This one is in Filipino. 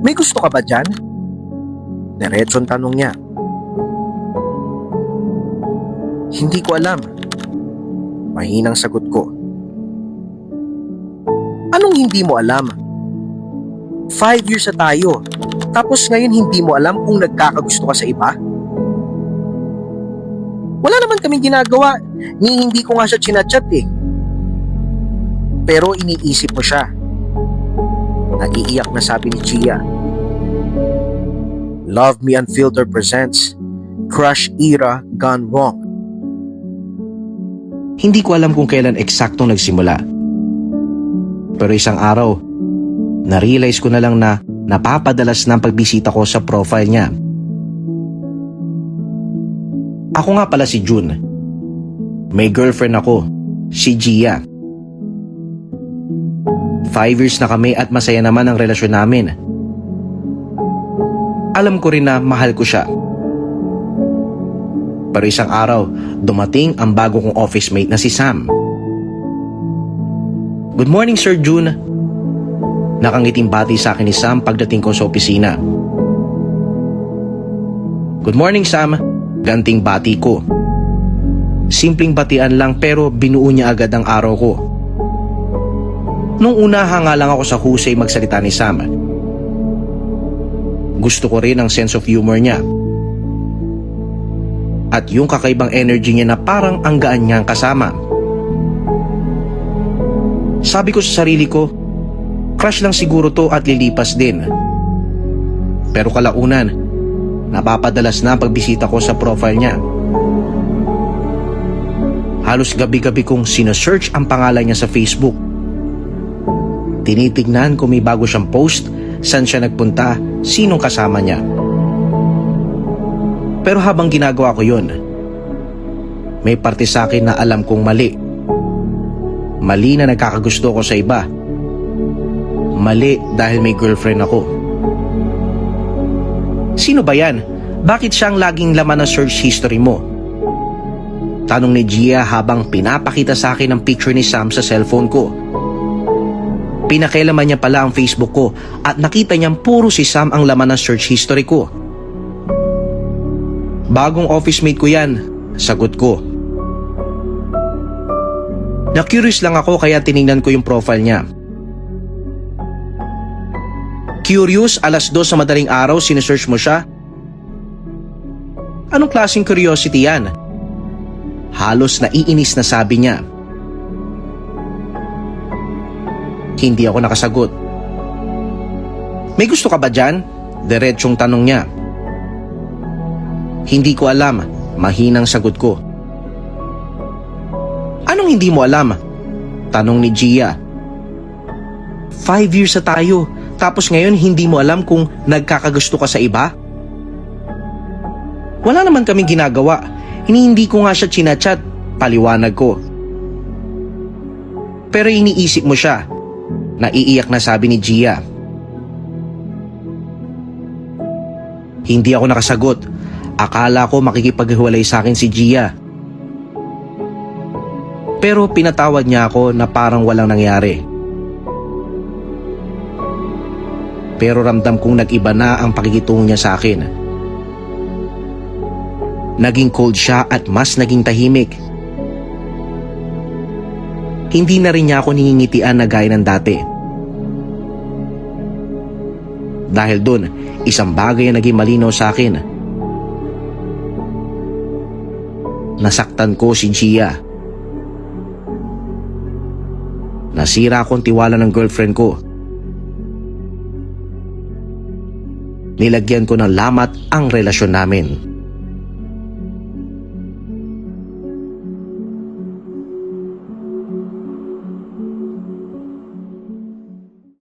May gusto ka ba dyan? Diretsong tanong niya. Hindi ko alam. Mahinang sagot ko. Anong hindi mo alam? 5 years na tayo. Tapos ngayon hindi mo alam kung nagkakagusto ka sa iba? Wala naman kaming ginagawa. Ni hindi ko nga siya chinachat eh. Pero iniisip mo siya. Nag-iiyak na sabi ni Gia. Love Me Unfiltered presents Crush Era Gone Wrong. Hindi ko alam kung kailan eksaktong nagsimula. Pero isang araw, na-realize ko na lang na napapadalas ng pagbisita ko sa profile niya. Ako nga pala si June. May girlfriend ako, si Gia. 5 years na kami at masaya naman ang relasyon namin. Alam ko rin na mahal ko siya. Pero isang araw, dumating ang bago kong office mate na si Sam. Good morning, Sir June. Nakangiting bati sa akin ni Sam pagdating ko sa opisina. Good morning, Sam. Ganting bati ko. Simpleng batian lang pero binuo niya agad ang araw ko. Nung una hanga lang ako sa husay magsalita ni Sam. Gusto ko rin ang sense of humor niya. At yung kakaibang energy niya na parang ang gaan niyang kasama. Sabi ko sa sarili ko, crush lang siguro to at lilipas din. Pero kalaunan, napapadalas na ang pagbisita ko sa profile niya. Halos gabi-gabi kong sinesearch ang pangalan niya sa Facebook. Tinitignan kung may bago siyang post, saan siya nagpunta, sinong kasama niya. Pero habang ginagawa ko yun, may parte sa akin na alam kong mali. Mali na nagkakagusto ko sa iba. Mali dahil may girlfriend ako. Sino ba yan? Bakit siyang laging laman ng search history mo? Tanong ni Gia habang pinapakita sa akin ang picture ni Sam sa cellphone ko. Pinakailaman niya pala ang Facebook ko at nakita niyang puro si Sam ang laman ng search history ko. Bagong office mate ko yan, sagot ko. Na-curious lang ako kaya tiningnan ko yung profile niya. Curious, 2:00 sa madaling araw sinesearch mo siya? Anong klaseng curiosity yan? Halos naiinis na sabi niya. Hindi ako nakasagot. May gusto ka ba dyan? Diretsong tanong niya. Hindi ko alam, mahinang sagot ko. Anong hindi mo alam? Tanong ni Gia. 5 years na tayo, tapos ngayon hindi mo alam kung nagkakagusto ka sa iba? Wala naman kaming ginagawa. Hindi ko nga siya chinachat, paliwanag ko. Pero iniisip mo siya. Naiiyak na sabi ni Gia. Hindi ako nakasagot. Akala ko makikipaghiwalay sa akin si Gia. Pero pinatawad niya ako na parang walang nangyari. Pero ramdam kong nag-iba na ang pakikitungo niya sa akin. Naging cold siya at mas naging tahimik. Hindi na rin niya ako ningingitian na gaya ng dati. Dahil dun, isang bagay ang naging malinaw sa akin. Nasaktan ko si Gia. Nasira akong tiwala ng girlfriend ko. Nilagyan ko ng lamat ang relasyon namin.